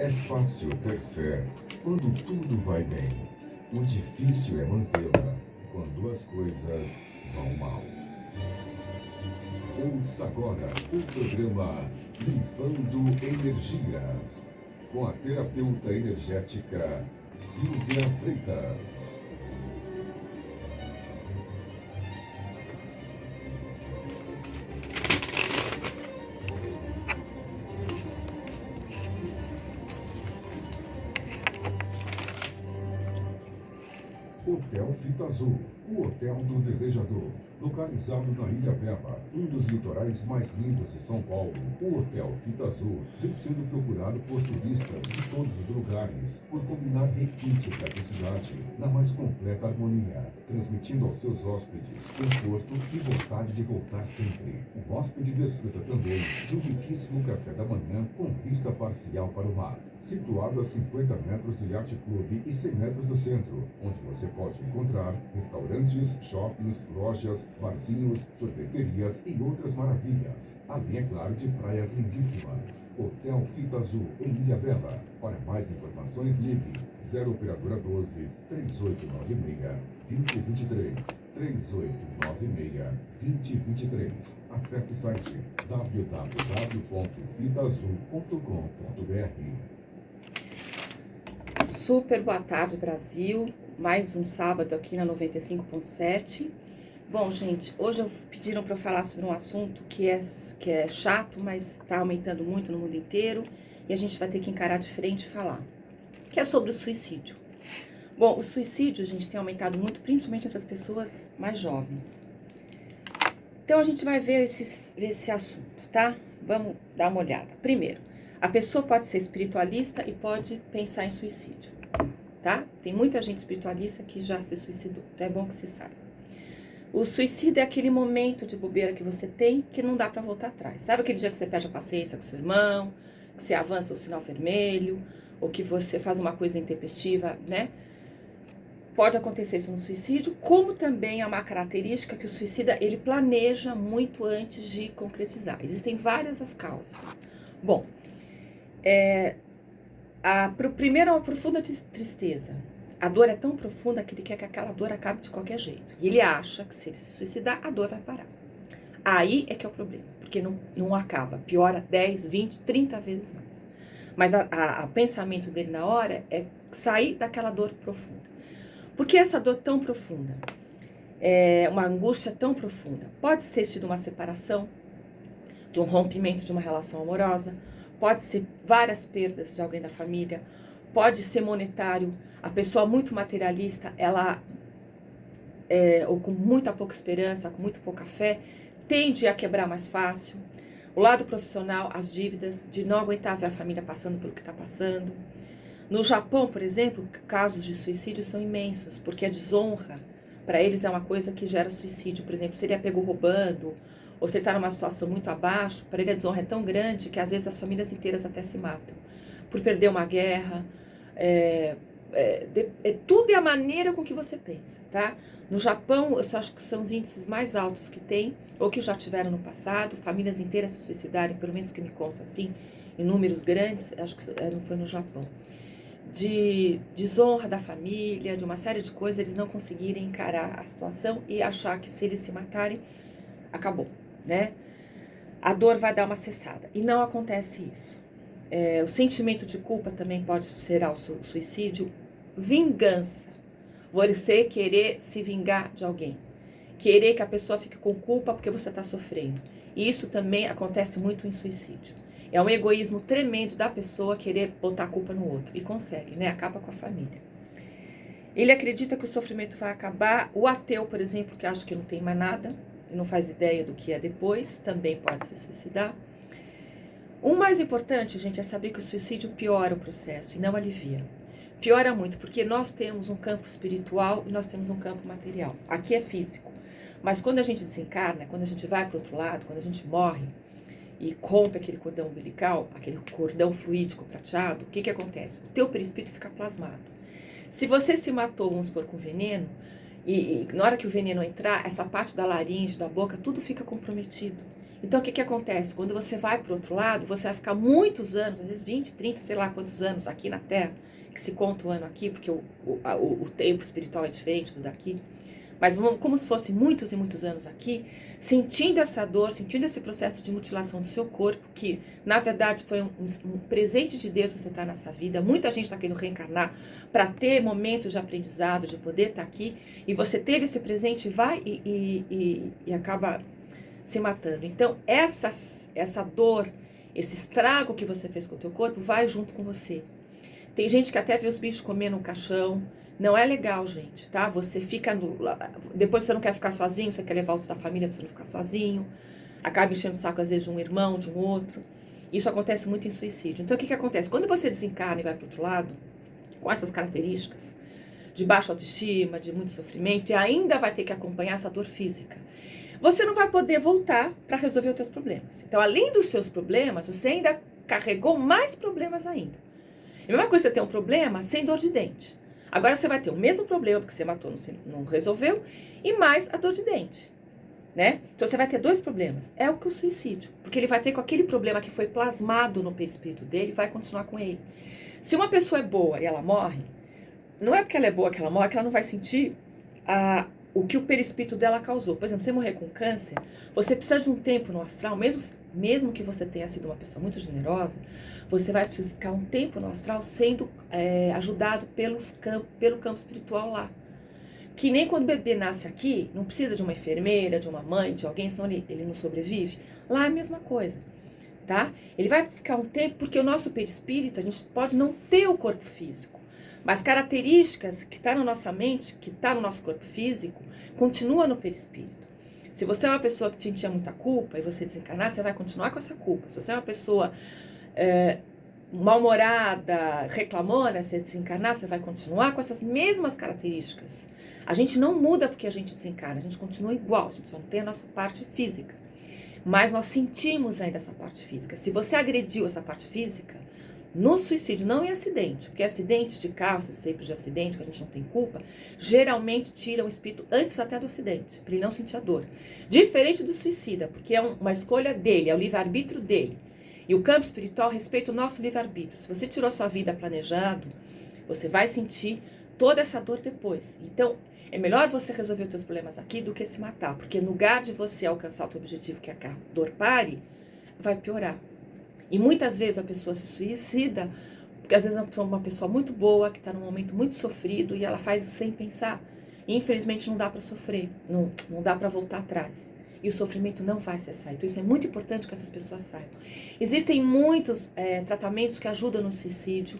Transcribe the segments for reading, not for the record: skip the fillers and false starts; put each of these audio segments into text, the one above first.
É fácil ter fé quando tudo vai bem. O difícil é mantê-la quando as coisas vão mal. Ouça agora o programa Limpando Energias, com a terapeuta energética Silvia Freitas. Hotel Fita Azul, o hotel do velejador, localizado na Ilha Bela, um dos litorais mais lindos de São Paulo. O Hotel Fita Azul vem sendo procurado por turistas de todos os lugares por combinar requinte e praticidade na mais completa harmonia, transmitindo aos seus hóspedes conforto e vontade de voltar sempre. O hóspede desfruta também de um riquíssimo café da manhã com vista parcial para o mar, situado a 50 metros do Yacht Club e 100 metros do centro, onde você pode encontrar restaurantes, shoppings, lojas, barzinhos, sorveterias e outras maravilhas. Além, é claro, de praias lindíssimas. Hotel Fita Azul, em Ilha Bela. Para mais informações, ligue 0 operadora 12 3896 2023 3896 2023. Acesse o site www.fitaazul.com.br. Super boa tarde, Brasil. Mais um sábado aqui na 95.7. Bom, gente, hoje pediram para eu falar sobre um assunto que é chato, mas está aumentando muito no mundo inteiro e a gente vai ter que encarar de frente e falar, que é sobre o suicídio. Bom, o suicídio, gente, tem aumentado muito, principalmente entre as pessoas mais jovens. Então, a gente vai ver esse assunto, tá? Vamos dar uma olhada. Primeiro, a pessoa pode ser espiritualista e pode pensar em suicídio, tá? Tem muita gente espiritualista que já se suicidou, então é bom que se saiba. O suicídio é aquele momento de bobeira que você tem que não dá pra voltar atrás. Sabe aquele dia que você perde a paciência com seu irmão, que você avança o sinal vermelho, ou que você faz uma coisa intempestiva, né? Pode acontecer isso no suicídio, como também é uma característica que o suicida, ele planeja muito antes de concretizar. Existem várias as causas. Bom, primeiro é uma profunda tristeza. A dor é tão profunda que ele quer que aquela dor acabe de qualquer jeito. E ele acha que se ele se suicidar, a dor vai parar. Aí é que é o problema, porque não acaba. Piora 10, 20, 30 vezes mais. Mas o pensamento dele na hora é sair daquela dor profunda. Por que essa dor tão profunda? Uma angústia tão profunda? Pode ser sido uma separação, de um rompimento de uma relação amorosa, pode ser várias perdas de alguém da família, pode ser monetário, a pessoa muito materialista, ela, ou com muita pouca esperança, com muito pouca fé, tende a quebrar mais fácil. O lado profissional, as dívidas, de não aguentar ver a família passando pelo que está passando. No Japão, por exemplo, casos de suicídio são imensos, porque a desonra, para eles, é uma coisa que gera suicídio. Por exemplo, se ele é pego roubando, ou se ele está numa situação muito abaixo, para ele a desonra é tão grande que às vezes as famílias inteiras até se matam. Por perder uma guerra, tudo é a maneira com que você pensa, tá? No Japão, eu acho que são os índices mais altos que tem, ou que já tiveram no passado, famílias inteiras se suicidarem, pelo menos que me consta assim, em números grandes, acho que não foi no Japão. De desonra da família, de uma série de coisas, eles não conseguirem encarar a situação e achar que se eles se matarem, acabou, né? A dor vai dar uma cessada. E não acontece isso. O sentimento de culpa também pode ser ao suicídio. Vingança. Você querer se vingar de alguém. Querer que a pessoa fique com culpa porque você está sofrendo. E isso também acontece muito em suicídio. É um egoísmo tremendo da pessoa querer botar a culpa no outro. E consegue, né? Acaba com a família. Ele acredita que o sofrimento vai acabar. O ateu, por exemplo, que acha que não tem mais nada, e não faz ideia do que é depois, também pode se suicidar. O mais importante, gente, é saber que o suicídio piora o processo e não alivia. Piora muito, porque nós temos um campo espiritual e nós temos um campo material. Aqui é físico. Mas quando a gente desencarna, quando a gente vai para o outro lado, quando a gente morre, e rompe aquele cordão umbilical, aquele cordão fluídico prateado, o que acontece? O teu perispírito fica plasmado. Se você se matou, vamos supor, com veneno, e na hora que o veneno entrar, essa parte da laringe, da boca, tudo fica comprometido. Então, o que acontece? Quando você vai para o outro lado, você vai ficar muitos anos, às vezes 20, 30, sei lá quantos anos aqui na Terra, que se conta o ano aqui, porque o tempo espiritual é diferente do daqui, mas como se fosse muitos e muitos anos aqui, sentindo essa dor, sentindo esse processo de mutilação do seu corpo, que na verdade foi um presente de Deus você estar nessa vida. Muita gente está querendo reencarnar para ter momentos de aprendizado, de poder estar aqui, e você teve esse presente, vai e acaba se matando. Então, essa dor, esse estrago que você fez com o teu corpo, vai junto com você. Tem gente que até vê os bichos comendo no caixão. Não é legal, gente, tá? Você fica... Depois você não quer ficar sozinho, você quer levar outros da família pra você não ficar sozinho. Acaba enchendo o saco, às vezes, de um irmão, de um outro. Isso acontece muito em suicídio. Então, o que acontece? Quando você desencarna e vai pro outro lado, com essas características, de baixa autoestima, de muito sofrimento, e ainda vai ter que acompanhar essa dor física, você não vai poder voltar para resolver os seus problemas. Então, além dos seus problemas, você ainda carregou mais problemas ainda. É a mesma coisa você ter um problema sem dor de dente. Agora você vai ter o mesmo problema, porque você matou, não resolveu, e mais a dor de dente, né? Então você vai ter dois problemas. É o que o suicídio, porque ele vai ter com aquele problema que foi plasmado no perispírito dele, vai continuar com ele. Se uma pessoa é boa e ela morre, não é porque ela é boa que ela morre, que ela não vai sentir o que o perispírito dela causou. Por exemplo, você morrer com câncer, você precisa de um tempo no astral, mesmo que você tenha sido uma pessoa muito generosa, você vai precisar ficar um tempo no astral sendo ajudado pelo campo espiritual lá. Que nem quando o bebê nasce aqui, não precisa de uma enfermeira, de uma mãe, de alguém, senão ele não sobrevive. Lá é a mesma coisa, tá? Ele vai ficar um tempo, porque o nosso perispírito, a gente pode não ter o corpo físico, mas características que está na nossa mente, que está no nosso corpo físico, continua no perispírito. Se você é uma pessoa que tinha muita culpa e você desencarnar, você vai continuar com essa culpa. Se você é uma pessoa mal-humorada, reclamona, você desencarnar, você vai continuar com essas mesmas características. A gente não muda porque a gente desencarna, a gente continua igual, a gente só não tem a nossa parte física. Mas nós sentimos ainda essa parte física. Se você agrediu essa parte física, no suicídio, não em acidente, porque acidente de carro, esses tipos de acidente que a gente não tem culpa, geralmente tira o espírito antes até do acidente, para ele não sentir a dor. Diferente do suicida, porque é uma escolha dele, é o livre-arbítrio dele. E o campo espiritual respeita o nosso livre-arbítrio. Se você tirou sua vida planejado, você vai sentir toda essa dor depois. Então, é melhor você resolver os seus problemas aqui do que se matar, porque no lugar de você alcançar o seu objetivo, que é que a dor pare, vai piorar. E muitas vezes a pessoa se suicida, porque às vezes é uma pessoa muito boa, que está num momento muito sofrido, e ela faz isso sem pensar. E infelizmente não dá para sofrer, não dá para voltar atrás. E o sofrimento não vai cessar. Então isso é muito importante que essas pessoas saibam. Existem muitos tratamentos que ajudam no suicídio.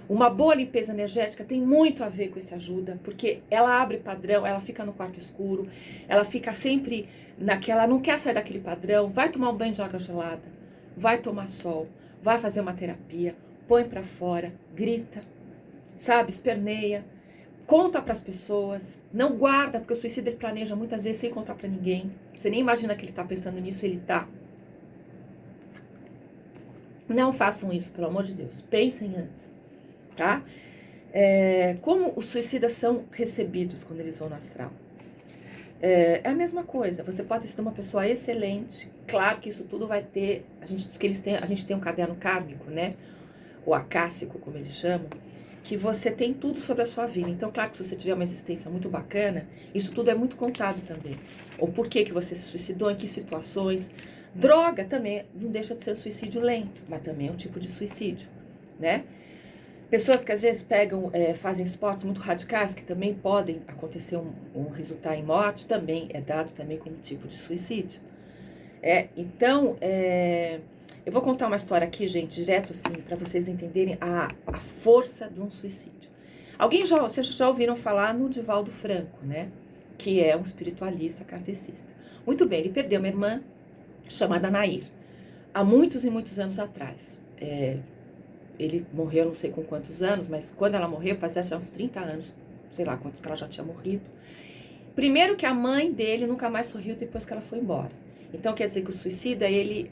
Uma boa limpeza energética tem muito a ver com essa ajuda, porque ela abre padrão, ela fica no quarto escuro, ela fica sempre naquela, não quer sair daquele padrão, vai tomar um banho de água gelada, vai tomar sol, vai fazer uma terapia, põe pra fora, grita, sabe, esperneia, conta pras pessoas, não guarda, porque o suicida ele planeja muitas vezes sem contar pra ninguém. Você nem imagina que ele tá pensando nisso, ele tá. Não façam isso, pelo amor de Deus, pensem antes, tá? Como os suicidas são recebidos quando eles vão no astral? É a mesma coisa, você pode ter sido uma pessoa excelente, claro que isso tudo vai ter, a gente diz que a gente tem um caderno kármico, né, ou acássico, como eles chamam, que você tem tudo sobre a sua vida. Então, claro que se você tiver uma existência muito bacana, isso tudo é muito contado também. Ou por que você se suicidou, em que situações. Droga também não deixa de ser um suicídio lento, mas também é um tipo de suicídio, né? Pessoas que às vezes fazem esportes muito radicais, que também podem acontecer resultar em morte, também é dado também como tipo de suicídio. Então, eu vou contar uma história aqui, gente, direto assim, para vocês entenderem a força de um suicídio. Vocês já ouviram falar no Divaldo Franco, né? Que é um espiritualista kardecista. Muito bem, ele perdeu uma irmã chamada Nair, há muitos e muitos anos atrás. Ele morreu, não sei com quantos anos, mas quando ela morreu, fazia já uns 30 anos, sei lá quanto que ela já tinha morrido. Primeiro que a mãe dele nunca mais sorriu depois que ela foi embora. Então quer dizer que o suicida, ele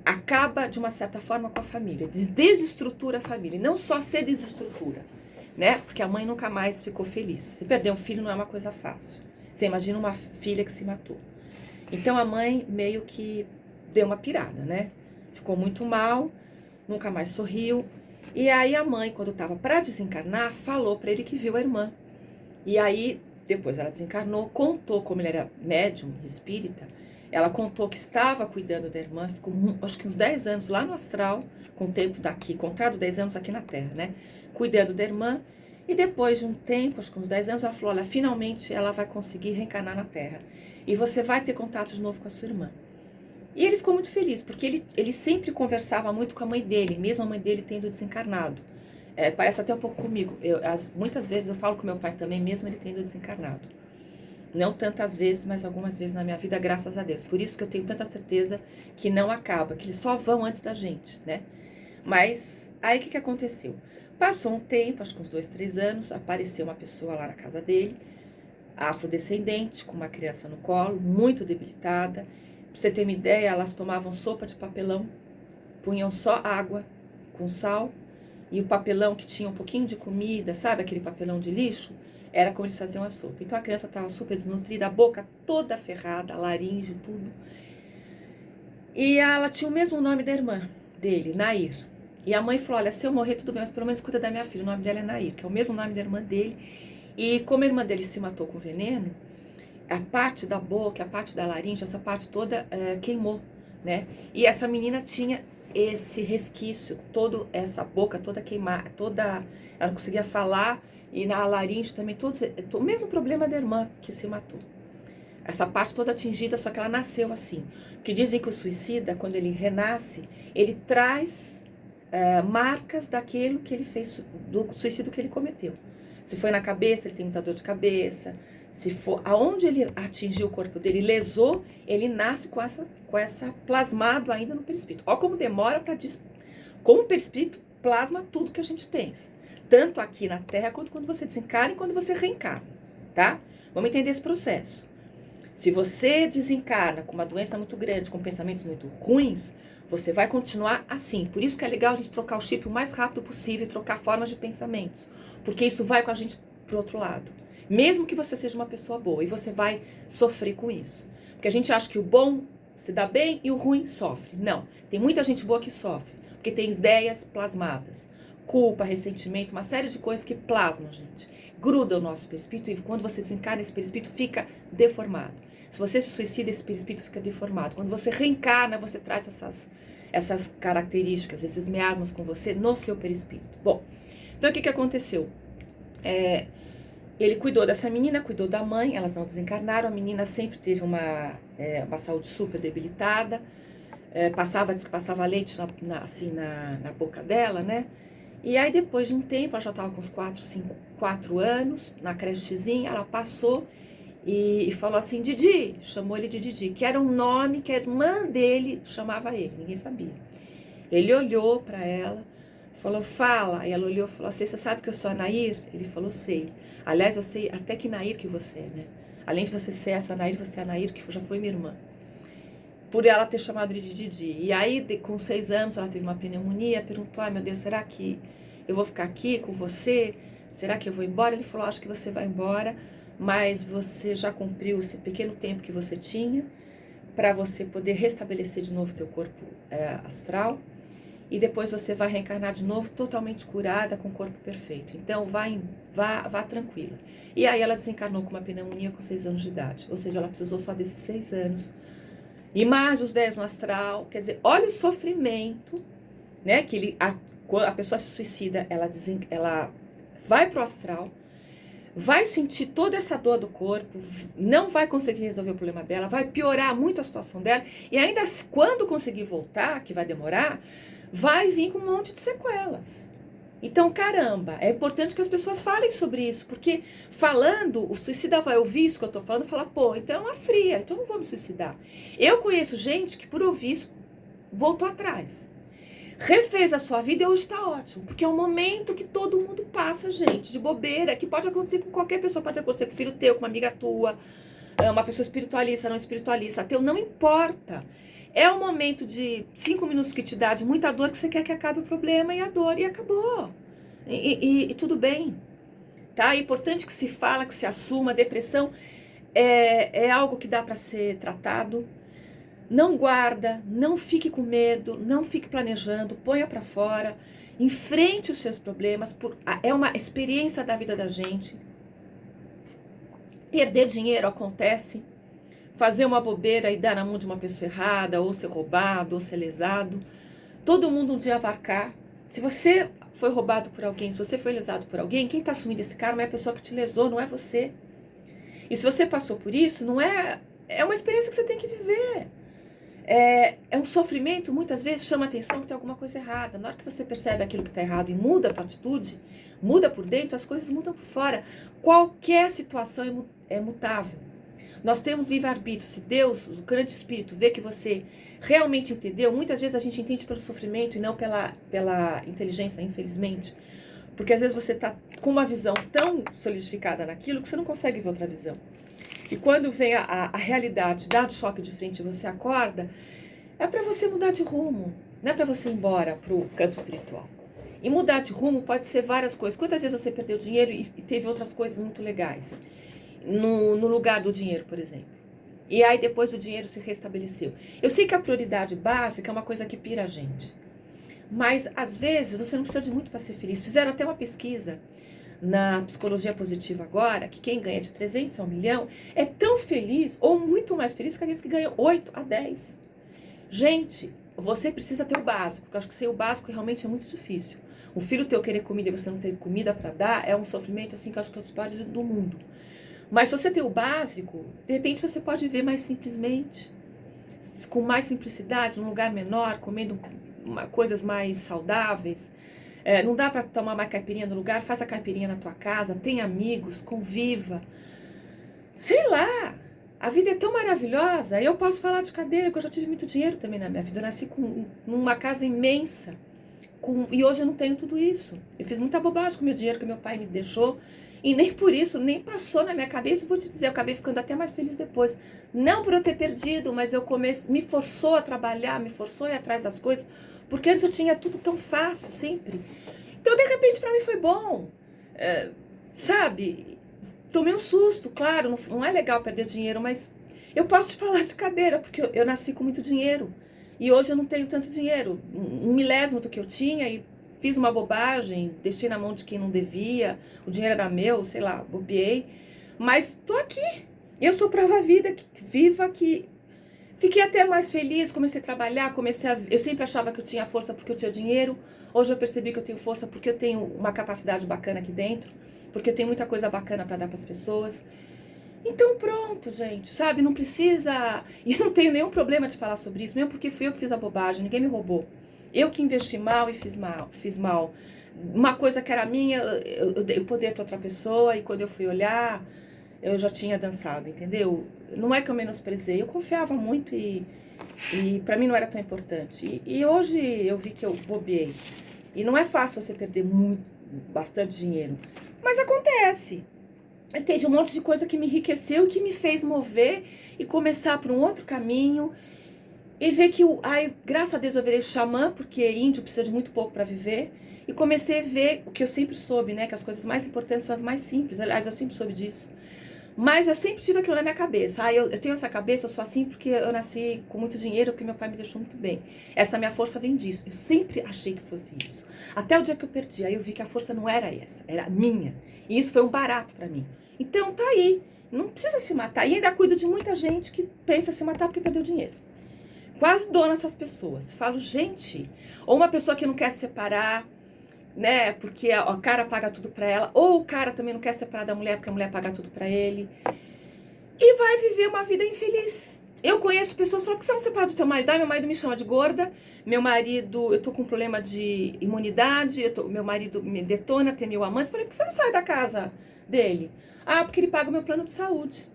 acaba de uma certa forma com a família, desestrutura a família, e não só se desestrutura, né? Porque a mãe nunca mais ficou feliz. Se perder um filho não é uma coisa fácil. Você imagina uma filha que se matou. Então a mãe meio que deu uma pirada, né? Ficou muito mal, nunca mais sorriu. E aí a mãe, quando estava para desencarnar, falou para ele que viu a irmã. E aí, depois ela desencarnou, contou como ele era médium, espírita. Ela contou que estava cuidando da irmã, ficou acho que uns 10 anos lá no astral, com o tempo daqui, contado 10 anos aqui na Terra, né? Cuidando da irmã. E depois de um tempo, acho que uns 10 anos, ela falou, olha, finalmente ela vai conseguir reencarnar na Terra. E você vai ter contato de novo com a sua irmã. E ele ficou muito feliz, porque ele sempre conversava muito com a mãe dele, mesmo a mãe dele tendo desencarnado. Parece até um pouco comigo. Muitas vezes eu falo com meu pai também, mesmo ele tendo desencarnado. Não tantas vezes, mas algumas vezes na minha vida, graças a Deus. Por isso que eu tenho tanta certeza que não acaba, que eles só vão antes da gente, né? Mas aí o que aconteceu? Passou um tempo, acho que uns 2, 3 anos, apareceu uma pessoa lá na casa dele, afrodescendente, com uma criança no colo, muito debilitada. Pra você ter uma ideia, elas tomavam sopa de papelão, punham só água com sal, e o papelão que tinha um pouquinho de comida, sabe aquele papelão de lixo? Era como eles faziam a sopa. Então a criança estava super desnutrida, a boca toda ferrada, laringe, tudo. E ela tinha o mesmo nome da irmã dele, Nair. E a mãe falou, olha, se eu morrer tudo bem, mas pelo menos cuida da minha filha. O nome dela é Nair, que é o mesmo nome da irmã dele. E como a irmã dele se matou com veneno, a parte da boca, a parte da laringe, essa parte toda queimou, né? E essa menina tinha esse resquício, toda essa boca toda queimada, ela não conseguia falar, e na laringe também, o mesmo problema da irmã que se matou. Essa parte toda atingida, só que ela nasceu assim. Porque dizem que o suicida, quando ele renasce, ele traz marcas daquilo que ele fez, do suicídio que ele cometeu. Se foi na cabeça, ele tem muita dor de cabeça. Se for aonde ele atingiu o corpo dele, lesou, ele nasce com essa plasmado ainda no perispírito. Olha como demora para como o perispírito plasma tudo que a gente pensa. Tanto aqui na Terra, quanto quando você desencarna e quando você reencarna, tá? Vamos entender esse processo. Se você desencarna com uma doença muito grande, com pensamentos muito ruins, você vai continuar assim. Por isso que é legal a gente trocar o chip o mais rápido possível e trocar formas de pensamentos. Porque isso vai com a gente pro outro lado. Mesmo que você seja uma pessoa boa, e você vai sofrer com isso. Porque a gente acha que o bom se dá bem e o ruim sofre. Não, tem muita gente boa que sofre, porque tem ideias plasmadas. Culpa, ressentimento, uma série de coisas que plasmam, gente. Gruda o nosso perispírito, e quando você desencarna, esse perispírito fica deformado. Se você se suicida, esse perispírito fica deformado. Quando você reencarna, você traz essas características, esses miasmas com você no seu perispírito. Bom, então o que aconteceu? Ele cuidou dessa menina, cuidou da mãe, elas não desencarnaram. A menina sempre teve uma saúde super debilitada, diz que passava leite na boca dela, né? E aí depois de um tempo, ela já estava com uns 4 anos, na crechezinha, ela passou e falou assim, Didi, chamou ele de Didi, que era um nome que a irmã dele chamava ele, ninguém sabia. Ele olhou para ela, falou, fala. Aí ela olhou e falou assim, você sabe que eu sou a Nair? Ele falou, sei. Aliás, eu sei até que Nair que você é, né? Além de você ser essa Nair, você é a Nair que já foi minha irmã. Por ela ter chamado ele de Didi. E aí, com 6 anos, ela teve uma pneumonia, perguntou, ai meu Deus, será que eu vou ficar aqui com você? Será que eu vou embora? Ele falou, acho que você vai embora, mas você já cumpriu esse pequeno tempo que você tinha para você poder restabelecer de novo teu corpo astral. E depois você vai reencarnar de novo totalmente curada, com o corpo perfeito. Então, vá tranquila. E aí ela desencarnou com uma pneumonia com 6 anos de idade. Ou seja, ela precisou só desses 6 anos. E mais os 10 no astral. Quer dizer, olha o sofrimento, né? Que a pessoa se suicida, ela vai pro astral, vai sentir toda essa dor do corpo, não vai conseguir resolver o problema dela, vai piorar muito a situação dela. E ainda quando conseguir voltar, que vai demorar, vai vir com um monte de sequelas. Então, caramba, é importante que as pessoas falem sobre isso, porque falando, o suicida vai ouvir isso que eu tô falando e falar, pô, então é uma fria, então não vou me suicidar. Eu conheço gente que por ouvir isso voltou atrás. Refez a sua vida e hoje tá ótimo, porque é um momento que todo mundo passa, gente, de bobeira, que pode acontecer com qualquer pessoa, pode acontecer com o filho teu, com uma amiga tua, uma pessoa espiritualista, não espiritualista, teu, não importa. É um momento de 5 minutos que te dá de muita dor, que você quer que acabe o problema, e a dor, e acabou. E tudo bem, tá? É importante que se fala, que se assuma. A depressão é algo que dá para ser tratado. Não guarda, não fique com medo, não fique planejando, ponha para fora, enfrente os seus problemas, é uma experiência da vida da gente. Perder dinheiro acontece, fazer uma bobeira e dar na mão de uma pessoa errada, ou ser roubado, ou ser lesado. Todo mundo um dia vai arcar. Se você foi roubado por alguém, se você foi lesado por alguém, quem está assumindo esse cara não é a pessoa que te lesou, não é você. E se você passou por isso, não é uma experiência que você tem que viver. É um sofrimento, muitas vezes chama a atenção que tem alguma coisa errada. Na hora que você percebe aquilo que está errado e muda a tua atitude, muda por dentro, as coisas mudam por fora. Qualquer situação é mutável. Nós temos livre-arbítrio. Se Deus, o grande Espírito, vê que você realmente entendeu, muitas vezes a gente entende pelo sofrimento e não pela inteligência, infelizmente. Porque às vezes você está com uma visão tão solidificada naquilo que você não consegue ver outra visão. E quando vem a realidade, dá um choque de frente e você acorda, é para você mudar de rumo, não é para você ir embora para o campo espiritual. E mudar de rumo pode ser várias coisas. Quantas vezes você perdeu dinheiro e teve outras coisas muito legais? No lugar do dinheiro, por exemplo. E aí depois o dinheiro se restabeleceu. Eu sei que a prioridade básica é uma coisa que pira a gente. Mas às vezes você não precisa de muito para ser feliz. Fizeram até uma pesquisa na psicologia positiva agora, que quem ganha de 300 a 1 milhão é tão feliz ou muito mais feliz que aqueles que ganham 8 a 10. Gente, você precisa ter o básico, porque eu acho que sem o básico realmente é muito difícil. Um filho teu querer comida e você não ter comida para dar é um sofrimento assim que eu acho que é dos piores do mundo. Mas se você tem o básico, de repente você pode viver mais simplesmente, com mais simplicidade, num lugar menor, comendo coisas mais saudáveis. Não dá para tomar uma caipirinha no lugar, faz a caipirinha na tua casa, tem amigos, conviva. Sei lá, a vida é tão maravilhosa. Eu posso falar de cadeira, porque eu já tive muito dinheiro também na minha vida. Eu nasci numa casa imensa e hoje eu não tenho tudo isso. Eu fiz muita bobagem com o meu dinheiro que meu pai me deixou e nem por isso, nem passou na minha cabeça. Eu vou te dizer, eu acabei ficando até mais feliz depois. Não por eu ter perdido, mas me forçou a trabalhar, me forçou a ir atrás das coisas, porque antes eu tinha tudo tão fácil, sempre. Então, de repente, pra mim foi bom. Sabe? Tomei um susto, claro, não é legal perder dinheiro, mas eu posso te falar de cadeira, porque eu nasci com muito dinheiro. E hoje eu não tenho tanto dinheiro. Um milésimo do que eu tinha e fiz uma bobagem, deixei na mão de quem não devia, o dinheiro era meu, sei lá, bobeei. Mas tô aqui. Eu sou prova viva que fiquei até mais feliz, comecei a trabalhar, eu sempre achava que eu tinha força porque eu tinha dinheiro. Hoje eu percebi que eu tenho força porque eu tenho uma capacidade bacana aqui dentro, porque eu tenho muita coisa bacana para dar para as pessoas. Então pronto, gente, sabe? Não precisa... E eu não tenho nenhum problema de falar sobre isso, mesmo porque fui eu que fiz a bobagem, ninguém me roubou. Eu que investi mal e fiz mal. Uma coisa que era minha, eu dei o poder para outra pessoa e quando eu fui olhar, eu já tinha dançado, entendeu? Não é que eu menosprezei, eu confiava muito e pra mim não era tão importante. E hoje eu vi que eu bobeei. E não é fácil você perder bastante dinheiro. Mas acontece. Teve um monte de coisa que me enriqueceu e que me fez mover e começar por um outro caminho. E ver que, graças a Deus eu virei xamã, porque índio precisa de muito pouco para viver. E comecei a ver o que eu sempre soube, né? Que as coisas mais importantes são as mais simples. Aliás, eu sempre soube disso. Mas eu sempre tive aquilo na minha cabeça. Eu tenho essa cabeça, eu sou assim porque eu nasci com muito dinheiro, porque meu pai me deixou muito bem. Essa minha força vem disso. Eu sempre achei que fosse isso. Até o dia que eu perdi, aí eu vi que a força não era essa, era minha. E isso foi um barato pra mim. Então tá aí, não precisa se matar. E ainda cuido de muita gente que pensa se matar porque perdeu dinheiro. Quase dou nessas pessoas. Falo, gente, ou uma pessoa que não quer se separar, né, porque o cara paga tudo pra ela, ou o cara também não quer se separar da mulher porque a mulher paga tudo pra ele, e vai viver uma vida infeliz. Eu conheço pessoas que falam, por que você não separa do teu marido? Meu marido me chama de gorda, meu marido, eu tô com um problema de imunidade, meu marido me detona, tem meu amante. Eu falei, por que você não sai da casa dele? Porque ele paga o meu plano de saúde.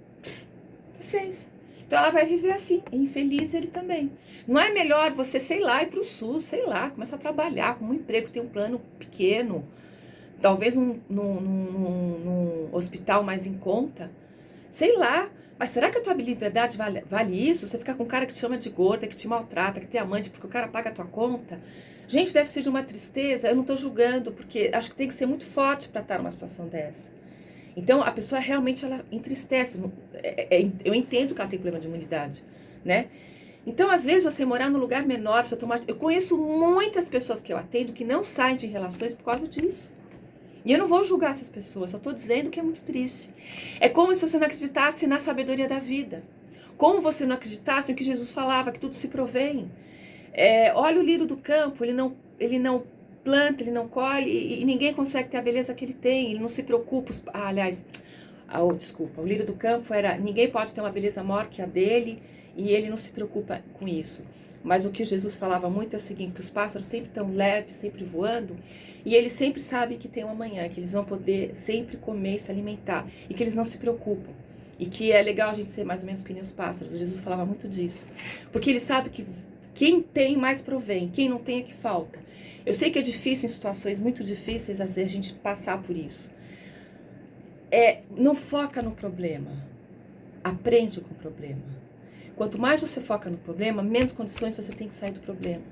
Paciência. Então ela vai viver assim, infeliz ele também. Não é melhor você, sei lá, ir pro SUS, sei lá, começar a trabalhar com um emprego, ter um plano pequeno, talvez num hospital mais em conta, sei lá. Mas será que a tua liberdade vale isso? Você ficar com um cara que te chama de gorda, que te maltrata, que tem amante porque o cara paga a tua conta? Gente, deve ser de uma tristeza. Eu não tô julgando, porque acho que tem que ser muito forte para estar numa situação dessa. Então, a pessoa realmente, ela entristece. Eu entendo que ela tem problema de imunidade, né? Então, às vezes, você morar num lugar menor, você tomar... Eu conheço muitas pessoas que eu atendo que não saem de relações por causa disso. E eu não vou julgar essas pessoas, só estou dizendo que é muito triste. É como se você não acreditasse na sabedoria da vida. Como você não acreditasse no que Jesus falava, que tudo se provém. Olha o lírio do campo, ele não planta, ele não colhe, e ninguém consegue ter a beleza que ele tem, ele não se preocupa. Desculpa, o lírio do campo era, ninguém pode ter uma beleza maior que a dele, e ele não se preocupa com isso. Mas o que Jesus falava muito é o seguinte, que os pássaros sempre estão leves, sempre voando, e eles sempre sabem que tem um amanhã, que eles vão poder sempre comer e se alimentar, e que eles não se preocupam. E que é legal a gente ser mais ou menos que nem os pássaros. Jesus falava muito disso. Porque ele sabe que quem tem mais provém, quem não tem é que falta. Eu sei que é difícil, em situações muito difíceis, às vezes a gente passar por isso. Não foca no problema. Aprende com o problema. Quanto mais você foca no problema, menos condições você tem que sair do problema.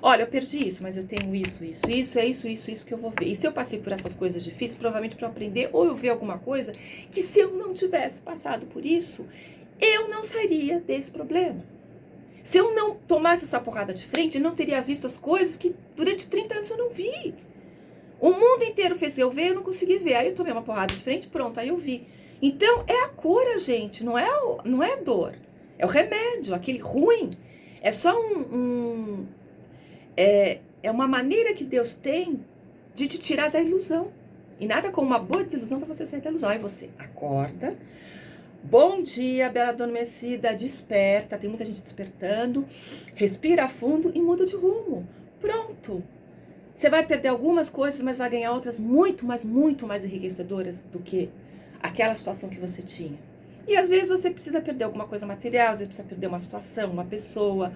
Olha, eu perdi isso, mas eu tenho isso que eu vou ver. E se eu passei por essas coisas difíceis, provavelmente para eu aprender, ou eu ver alguma coisa, que se eu não tivesse passado por isso, eu não sairia desse problema. Se eu não tomasse essa porrada de frente, eu não teria visto as coisas que durante 30 anos eu não vi. O mundo inteiro fez eu ver, eu não consegui ver. Aí eu tomei uma porrada de frente, pronto, aí eu vi. Então, é a cura, gente, não é a dor. É o remédio, aquele ruim. É só é uma maneira que Deus tem de te tirar da ilusão. E nada como uma boa desilusão para você sair da ilusão. Aí você acorda. Bom dia, bela adormecida, desperta. Tem muita gente despertando. Respira fundo e muda de rumo. Pronto. Você vai perder algumas coisas, mas vai ganhar outras muito mais enriquecedoras do que aquela situação que você tinha. E às vezes você precisa perder alguma coisa material, às vezes precisa perder uma situação, uma pessoa.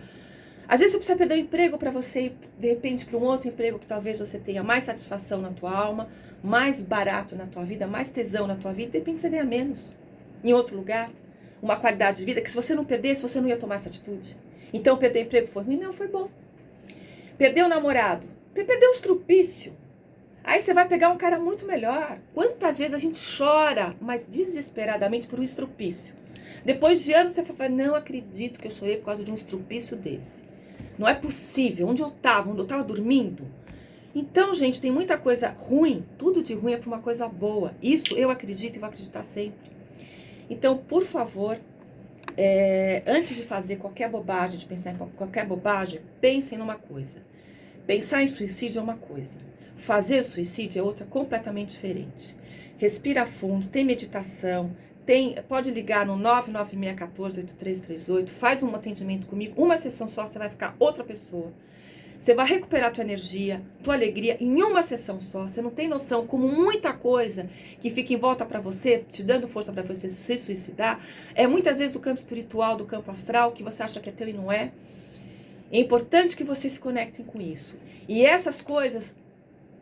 Às vezes você precisa perder um emprego para você ir, de repente, para um outro emprego que talvez você tenha mais satisfação na tua alma, mais barato na tua vida, mais tesão na tua vida, de repente você ganha menos. Em outro lugar, uma qualidade de vida que se você não perdesse, você não ia tomar essa atitude. Então, perder emprego foi ruim? Não, foi bom. Perdeu o namorado? Perdeu o estrupício. Aí você vai pegar um cara muito melhor. Quantas vezes a gente chora, mas desesperadamente por um estrupício. Depois de anos você fala, não acredito que eu chorei por causa de um estrupício desse. Não é possível. Onde eu estava dormindo? Então, gente, tem muita coisa ruim. Tudo de ruim é para uma coisa boa. Isso eu acredito e vou acreditar sempre. Então, por favor, antes de fazer qualquer bobagem, de pensar em qualquer bobagem, pensem numa coisa. Pensar em suicídio é uma coisa. Fazer suicídio é outra completamente diferente. Respira fundo, tem meditação, pode ligar no 996148338, faz um atendimento comigo, uma sessão só, você vai ficar outra pessoa. Você vai recuperar tua energia, tua alegria em uma sessão só. Você não tem noção como muita coisa que fica em volta para você, te dando força para você se suicidar, é muitas vezes do campo espiritual, do campo astral, que você acha que é teu e não é. É importante que vocês se conectem com isso. E essas coisas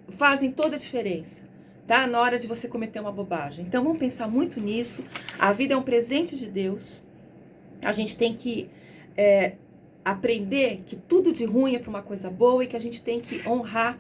fazem toda a diferença, tá? Na hora de você cometer uma bobagem. Então vamos pensar muito nisso. A vida é um presente de Deus. A gente tem que aprender que tudo de ruim é para uma coisa boa e que a gente tem que honrar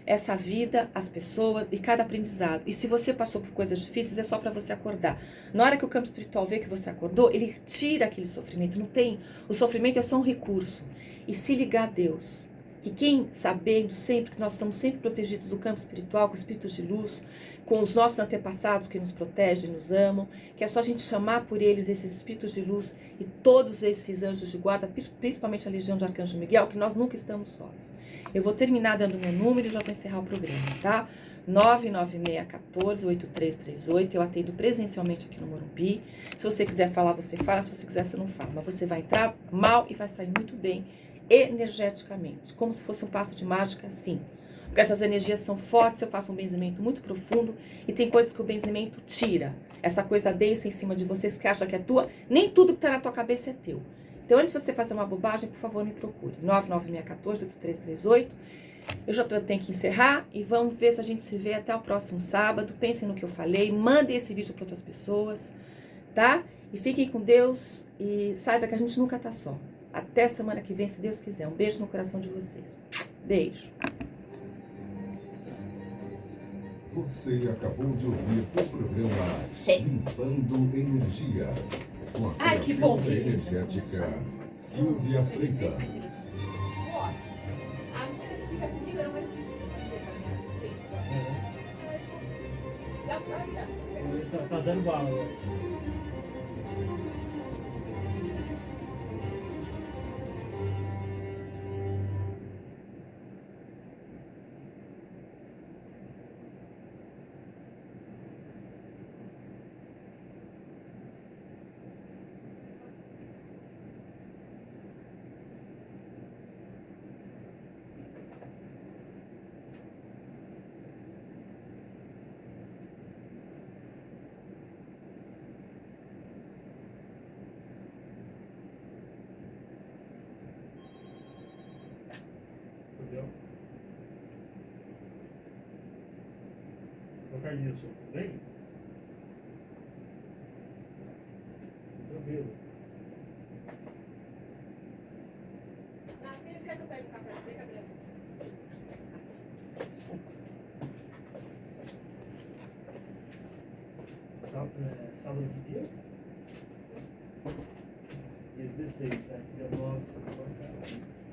essa vida, as pessoas e cada aprendizado. E se você passou por coisas difíceis, é só para você acordar. Na hora que o campo espiritual vê que você acordou, ele tira aquele sofrimento. Não tem. O sofrimento é só um recurso. E se ligar a Deus, que quem, sabendo sempre que nós estamos sempre protegidos do campo espiritual, com espíritos de luz, com os nossos antepassados que nos protegem, nos amam, que é só a gente chamar por eles esses espíritos de luz e todos esses anjos de guarda, principalmente a legião de Arcanjo Miguel, que nós nunca estamos sós. Eu vou terminar dando meu número e já vou encerrar o programa, tá? 996148338, eu atendo presencialmente aqui no Morumbi. Se você quiser falar, você fala, se você quiser, você não fala. Mas você vai entrar mal e vai sair muito bem energeticamente, como se fosse um passo de mágica, sim. Porque essas energias são fortes, eu faço um benzimento muito profundo e tem coisas que o benzimento tira. Essa coisa densa em cima de vocês que acha que é tua, nem tudo que tá na tua cabeça é teu. Então, antes de você fazer uma bobagem, por favor, me procure. 996148338. Eu já tenho que encerrar e vamos ver se a gente se vê até o próximo sábado. Pensem no que eu falei, mandem esse vídeo para outras pessoas, tá? E fiquem com Deus e saiba que a gente nunca tá só. Até semana que vem, se Deus quiser. Um beijo no coração de vocês. Beijo. Você acabou de ouvir o programa Limpando Energias, com a Ai, que bom, terapeuta Felipe. energética Silvia Freitas. A menina que fica comigo era uma exorcista, sabia? Ela era assistente. Dá pra dar. Tá zero bala. Entendeu? Colocar isso, tudo bem? Tranquilo. Quer que eu pegue um café pra você, Gabriel? Sábado que dia? Dia 16, né? Dia 9, você vai colocar.